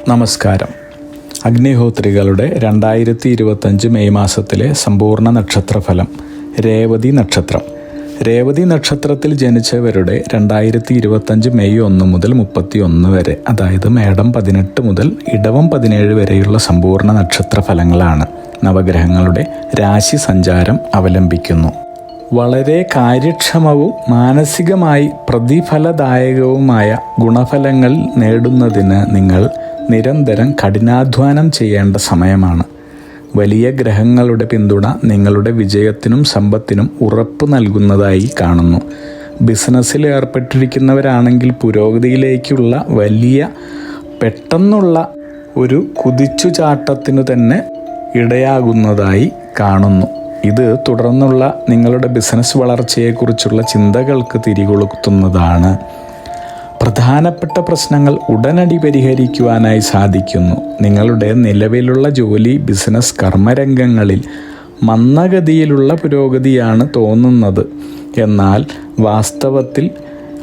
നമസ്കാരം. അഗ്നിഹോത്രികളുടെ 2025 മെയ് മാസത്തിലെ സമ്പൂർണ്ണ നക്ഷത്രഫലം. രേവതി നക്ഷത്രം. രേവതി നക്ഷത്രത്തിൽ ജനിച്ചവരുടെ 2025 മെയ് 1 മുതൽ 31 വരെ, അതായത് മേടം 18 മുതൽ ഇടവം 17 വരെയുള്ള സമ്പൂർണ്ണ നക്ഷത്രഫലങ്ങളാണ് നവഗ്രഹങ്ങളുടെ രാശി സഞ്ചാരം അവലംബിക്കുന്നു. വളരെ കാര്യക്ഷമവും മാനസികമായി പ്രതിഫലദായകവുമായ ഗുണഫലങ്ങൾ നേടുന്നതിന് നിങ്ങൾ നിരന്തരം കഠിനാധ്വാനം ചെയ്യേണ്ട സമയമാണ്. വലിയ ഗ്രഹങ്ങളുടെ പിന്തുണ നിങ്ങളുടെ വിജയത്തിനും സമ്പത്തിനും ഉറപ്പ് നൽകുന്നതായി കാണുന്നു. ബിസിനസ്സിൽ ഏർപ്പെട്ടിരിക്കുന്നവരാണെങ്കിൽ പുരോഗതിയിലേക്കുള്ള വലിയ പെട്ടെന്നുള്ള ഒരു കുതിച്ചുചാട്ടത്തിനു തന്നെ ഇടയാകുന്നതായി കാണുന്നു. ഇത് തുടർന്നുള്ള നിങ്ങളുടെ ബിസിനസ് വളർച്ചയെക്കുറിച്ചുള്ള ചിന്തകൾക്ക് തിരികൊളുത്തുന്നതാണ്. പ്രധാനപ്പെട്ട പ്രശ്നങ്ങൾ ഉടനടി പരിഹരിക്കുവാനായി സാധിക്കുന്നു. നിങ്ങളുടെ നിലവിലുള്ള ജോലി, ബിസിനസ്, കർമ്മരംഗങ്ങളിൽ മന്ദഗതിയിലുള്ള പുരോഗതിയാണ് തോന്നുന്നത്. എന്നാൽ വാസ്തവത്തിൽ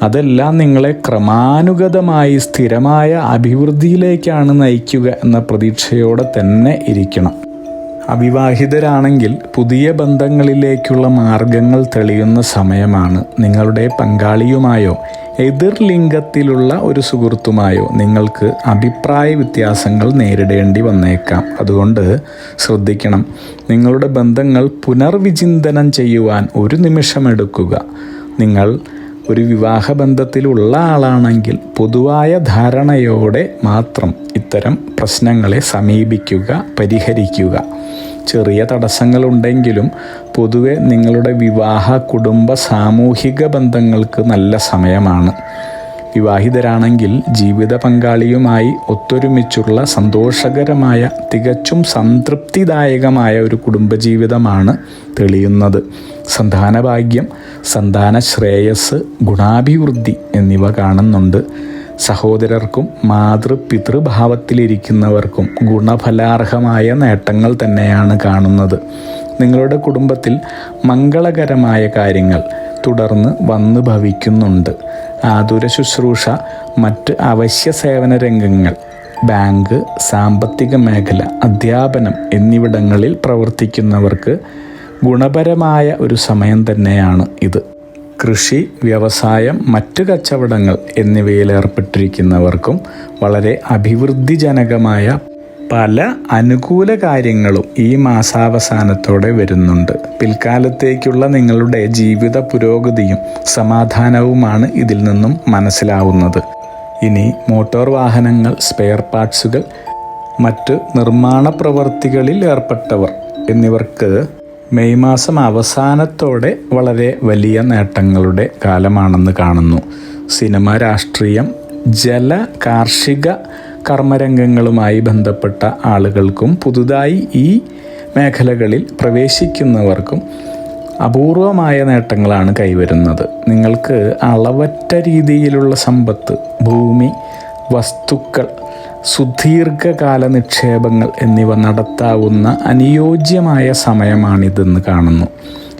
അതെല്ലാം നിങ്ങളെ ക്രമാനുഗതമായി സ്ഥിരമായ അഭിവൃദ്ധിയിലേക്കാണ് നയിക്കുക എന്ന പ്രതീക്ഷയോടെ തന്നെ ഇരിക്കണം. അവിവാഹിതരാണെങ്കിൽ പുതിയ ബന്ധങ്ങളിലേക്കുള്ള മാർഗങ്ങൾ തെളിയുന്ന സമയമാണ്. നിങ്ങളുടെ പങ്കാളിയുമായോ എതിർ ലിംഗത്തിലുള്ള ഒരു സുഹൃത്തുമായോ നിങ്ങൾക്ക് അഭിപ്രായ വ്യത്യാസങ്ങൾ നേരിടേണ്ടി വന്നേക്കാം. അതുകൊണ്ട് ശ്രദ്ധിക്കണം. നിങ്ങളുടെ ബന്ധങ്ങൾ പുനർവിചിന്തനം ചെയ്യുവാൻ ഒരു നിമിഷമെടുക്കുക. നിങ്ങൾ ഒരു വിവാഹബന്ധത്തിലുള്ള ആളാണെങ്കിൽ പൊതുവായ ധാരണയോടെ മാത്രം ഇത്തരം പ്രശ്നങ്ങളെ സമീപിക്കുക, പരിഹരിക്കുക. ചെറിയ തടസ്സങ്ങളുണ്ടെങ്കിലും പൊതുവെ നിങ്ങളുടെ വിവാഹ, കുടുംബ, സാമൂഹിക ബന്ധങ്ങൾക്ക് നല്ല സമയമാണ്. വിവാഹിതരാണെങ്കിൽ ജീവിത പങ്കാളിയുമായി ഒത്തൊരുമിച്ചുള്ള സന്തോഷകരമായ, തികച്ചും സംതൃപ്തിദായകമായ ഒരു കുടുംബജീവിതമാണ് തെളിയുന്നത്. സന്താനഭാഗ്യം, സന്താന ശ്രേയസ്, ഗുണാഭിവൃദ്ധി എന്നിവ കാണുന്നുണ്ട്. സഹോദരർക്കും മാതൃപിതൃഭാവത്തിലിരിക്കുന്നവർക്കും ഗുണഫലാർഹമായ നേട്ടങ്ങൾ തന്നെയാണ് കാണുന്നത്. നിങ്ങളുടെ കുടുംബത്തിൽ മംഗളകരമായ കാര്യങ്ങൾ തുടർന്ന് വന്നു ഭവിക്കുന്നുണ്ട്. ആതുര ശുശ്രൂഷ, മറ്റ് അവശ്യ സേവന രംഗങ്ങൾ, ബാങ്ക്, സാമ്പത്തിക മേഖല, അധ്യാപനം എന്നിവിടങ്ങളിൽ പ്രവർത്തിക്കുന്നവർക്ക് ഗുണപരമായ ഒരു സമയം തന്നെയാണ് ഇത്. കൃഷി, വ്യവസായം, മറ്റ് കച്ചവടങ്ങൾ എന്നിവയിൽ ഏർപ്പെട്ടിരിക്കുന്നവർക്കും വളരെ അഭിവൃദ്ധിജനകമായ പല അനുകൂല കാര്യങ്ങളും ഈ മാസാവസാനത്തോടെ വരുന്നുണ്ട്. പിൽക്കാലത്തേക്കുള്ള നിങ്ങളുടെ ജീവിത പുരോഗതിയും സമാധാനവുമാണ് ഇതിൽ നിന്നും മനസ്സിലാവുന്നത്. ഇനി മോട്ടോർ വാഹനങ്ങൾ, സ്പെയർ പാർട്സുകൾ, മറ്റ് നിർമ്മാണ പ്രവർത്തികളിൽ ഏർപ്പെട്ടവർ എന്നിവർക്ക് മെയ് മാസം അവസാനത്തോടെ വളരെ വലിയ നേട്ടങ്ങളുടെ കാലമാണെന്ന് കാണുന്നു. സിനിമ, രാഷ്ട്രീയം, ജല, കാർഷിക കർമ്മരംഗങ്ങളുമായി ബന്ധപ്പെട്ട ആളുകൾക്കും പുതുതായി ഈ മേഖലകളിൽ പ്രവേശിക്കുന്നവർക്കും അപൂർവമായ നേട്ടങ്ങളാണ് കൈവരുന്നത്. നിങ്ങൾക്ക് അളവറ്റ രീതിയിലുള്ള സമ്പത്ത്, ഭൂമി, വസ്തുക്കൾ, സുദീർഘകാല നിക്ഷേപങ്ങൾ എന്നിവ നടത്താവുന്ന അനുയോജ്യമായ സമയമാണിതെന്ന് കാണുന്നു.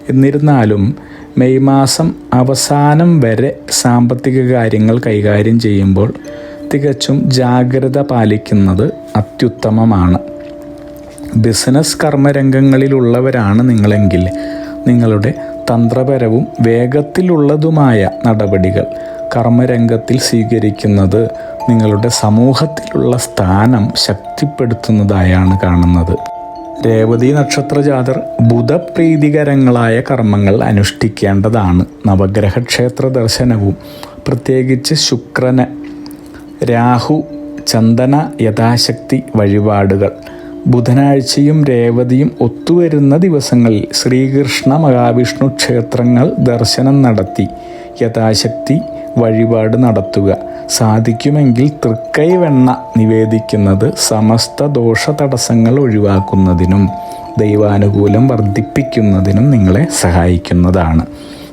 എന്നിരുന്നാലും മെയ് മാസം അവസാനം വരെ സാമ്പത്തിക കാര്യങ്ങൾ കൈകാര്യം ചെയ്യുമ്പോൾ തികച്ചും ജാഗ്രത പാലിക്കുന്നത് അത്യുത്തമമാണ്. ബിസിനസ് കർമ്മരംഗങ്ങളിലുള്ളവരാണ് നിങ്ങളെങ്കിൽ നിങ്ങളുടെ തന്ത്രപരവും വേഗത്തിലുള്ളതുമായ നടപടികൾ കർമ്മരംഗത്തിൽ സ്വീകരിക്കുന്നത് നിങ്ങളുടെ സമൂഹത്തിലുള്ള സ്ഥാനം ശക്തിപ്പെടുത്തുന്നതായാണ് കാണുന്നത്. രേവതി നക്ഷത്രജാതർ ബുധപ്രീതികരങ്ങളായ കർമ്മങ്ങൾ അനുഷ്ഠിക്കേണ്ടതാണ്. നവഗ്രഹ ക്ഷേത്ര ദർശനവും പ്രത്യേകിച്ച് ശുക്രന്, രാഹു, ചന്ദന യഥാശക്തി വഴിപാടുകൾ, ബുധനാഴ്ചയും രേവതിയും ഒത്തുവരുന്ന ദിവസങ്ങളിൽ ശ്രീകൃഷ്ണ മഹാവിഷ്ണു ക്ഷേത്രങ്ങൾ ദർശനം നടത്തി യഥാശക്തി വഴിപാട് നടത്തുക. സാധിക്കുമെങ്കിൽ തൃക്കൈവെണ്ണ നിവേദിക്കുന്നത് സമസ്ത ദോഷ തടസ്സങ്ങൾ ഒഴിവാക്കുന്നതിനും ദൈവാനുകൂലം വർദ്ധിപ്പിക്കുന്നതിനും നിങ്ങളെ സഹായിക്കുന്നതാണ്.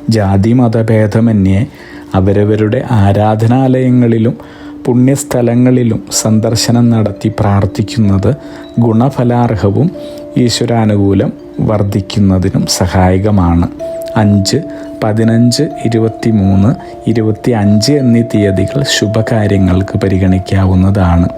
ജാതി മതഭേദമന്യേ അവരവരുടെ ആരാധനാലയങ്ങളിലും പുണ്യസ്ഥലങ്ങളിലും സന്ദർശനം നടത്തി പ്രാർത്ഥിക്കുന്നത് ഗുണഫലാർഹവും ഈശ്വരാനുകൂലം വർദ്ധിക്കുന്നതിനും സഹായകമാണ്. 5 15, 23, 25 എന്നീ തീയതികൾ ശുഭകാര്യങ്ങൾക്ക് പരിഗണിക്കാവുന്നതാണ്.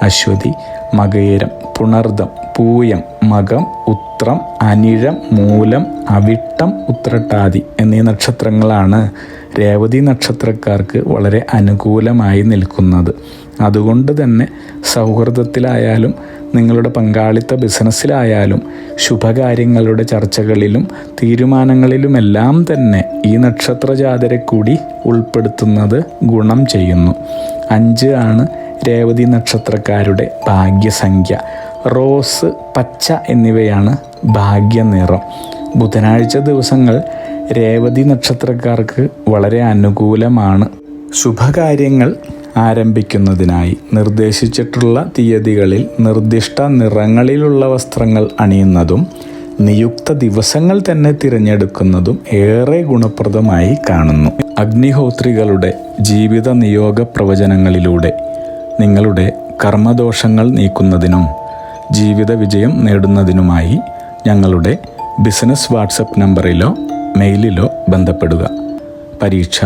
അശ്വതി, മകയിരം, പുണർദം, പൂയം, മകം, ഉത്രം, അനിഴം, മൂലം, അവിട്ടം, ഉത്രട്ടാതി എന്നീ നക്ഷത്രങ്ങളാണ് രേവതി നക്ഷത്രക്കാർക്ക് വളരെ അനുകൂലമായി നിൽക്കുന്നത്. അതുകൊണ്ട് തന്നെ സൗഹൃദത്തിലായാലും നിങ്ങളുടെ പങ്കാളിത്ത ബിസിനസ്സിലായാലും ശുഭകാര്യങ്ങളുടെ ചർച്ചകളിലും തീരുമാനങ്ങളിലുമെല്ലാം തന്നെ ഈ നക്ഷത്രജാതരെ കൂടി ഉൾപ്പെടുത്തുന്നത് ഗുണം ചെയ്യുന്നു. 5 ആണ് രേവതി നക്ഷത്രക്കാരുടെ ഭാഗ്യസംഖ്യ. റോസ്, പച്ച എന്നിവയാണ് ഭാഗ്യനിറം. ബുധനാഴ്ച ദിവസങ്ങൾ രേവതി നക്ഷത്രക്കാർക്ക് വളരെ അനുകൂലമാണ്. ശുഭകാര്യങ്ങൾ ആരംഭിക്കുന്നതിനായി നിർദ്ദേശിച്ചിട്ടുള്ള തീയതികളിൽ നിർദ്ദിഷ്ട നിറങ്ങളിലുള്ള വസ്ത്രങ്ങൾ അണിയുന്നതും നിയുക്ത ദിവസങ്ങൾ തന്നെ തിരഞ്ഞെടുക്കുന്നതും ഏറെ ഗുണപ്രദമായി കാണുന്നു. അഗ്നിഹോത്രികളുടെ ജീവിത നിയോഗ പ്രവചനങ്ങളിലൂടെ നിങ്ങളുടെ കർമ്മദോഷങ്ങൾ നീക്കുന്നതിനും ജീവിത വിജയം നേടുന്നതിനുമായി ഞങ്ങളുടെ ബിസിനസ് വാട്സപ്പ് നമ്പറിലോ മെയിലിലോ ബന്ധപ്പെടുക. പരീക്ഷ,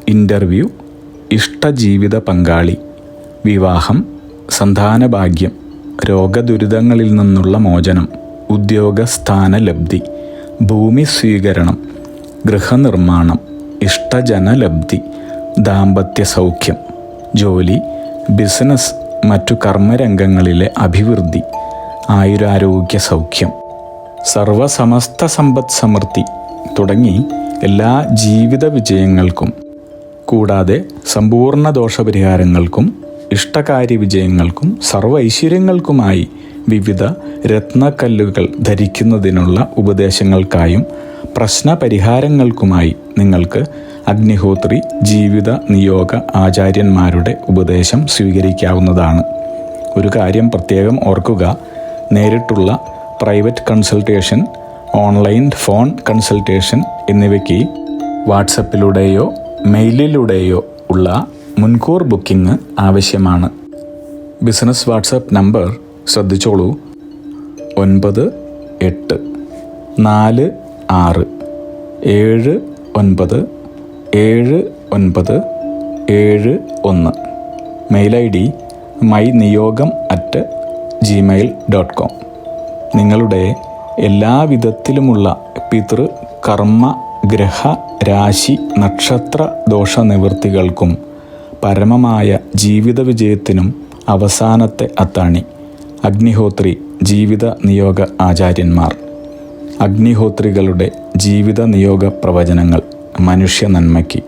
ഇൻ്റർവ്യൂ, ഇഷ്ടജീവിത പങ്കാളി, വിവാഹം, സന്താനഭാഗ്യം, രോഗദുരിതങ്ങളിൽ നിന്നുള്ള മോചനം, ഉദ്യോഗസ്ഥാന ലബ്ധി, ഭൂമി സ്വീകരണം, ഗൃഹനിർമ്മാണം, ഇഷ്ടജനലബ്ധി, ദാമ്പത്യ സൗഖ്യം, ജോലി, ബിസിനസ്, മറ്റു കർമ്മരംഗങ്ങളിലെ അഭിവൃദ്ധി, ആയുരാരോഗ്യ സൗഖ്യം, സർവസമസ്ത സമ്പദ് സമൃദ്ധി തുടങ്ങി എല്ലാ ജീവിത വിജയങ്ങൾക്കും കൂടാതെ സമ്പൂർണ്ണ ദോഷപരിഹാരങ്ങൾക്കും ഇഷ്ടകാര്യ വിജയങ്ങൾക്കും സർവ്വ ഐശ്വര്യങ്ങൾക്കുമായി വിവിധ രത്നക്കല്ലുകൾ ധരിക്കുന്നതിനുള്ള ഉപദേശങ്ങൾക്കായും പ്രശ്നപരിഹാരങ്ങൾക്കുമായി നിങ്ങൾക്ക് അഗ്നിഹോത്രി ജീവിത നിയോഗ ആചാര്യന്മാരുടെ ഉപദേശം സ്വീകരിക്കാവുന്നതാണ്. ഒരു കാര്യം പ്രത്യേകം ഓർക്കുക, നേരിട്ടുള്ള private consultation, online phone consultation എന്നിവയ്ക്ക് വാട്സപ്പിലൂടെയോ മെയിലിലൂടെയോ ഉള്ള മുൻകൂർ ബുക്കിംഗ് ആവശ്യമാണ്. ബിസിനസ് വാട്സപ്പ് നമ്പർ ശ്രദ്ധിച്ചോളൂ: 9846797971. Mail ID myniyogam@gmail.com. നിങ്ങളുടെ എല്ലാവിധത്തിലുമുള്ള പിതൃ, കർമ്മ, ഗ്രഹ, രാശി, നക്ഷത്ര ദോഷ നിവൃത്തികൾക്കും പരമമായ ജീവിത വിജയത്തിനും അവസാനത്തെ അത്താണി അഗ്നിഹോത്രി ജീവിത നിയോഗ ആചാര്യന്മാർ. അഗ്നിഹോത്രികളുടെ ജീവിത നിയോഗ പ്രവചനങ്ങൾ മനുഷ്യ നന്മയ്ക്ക്.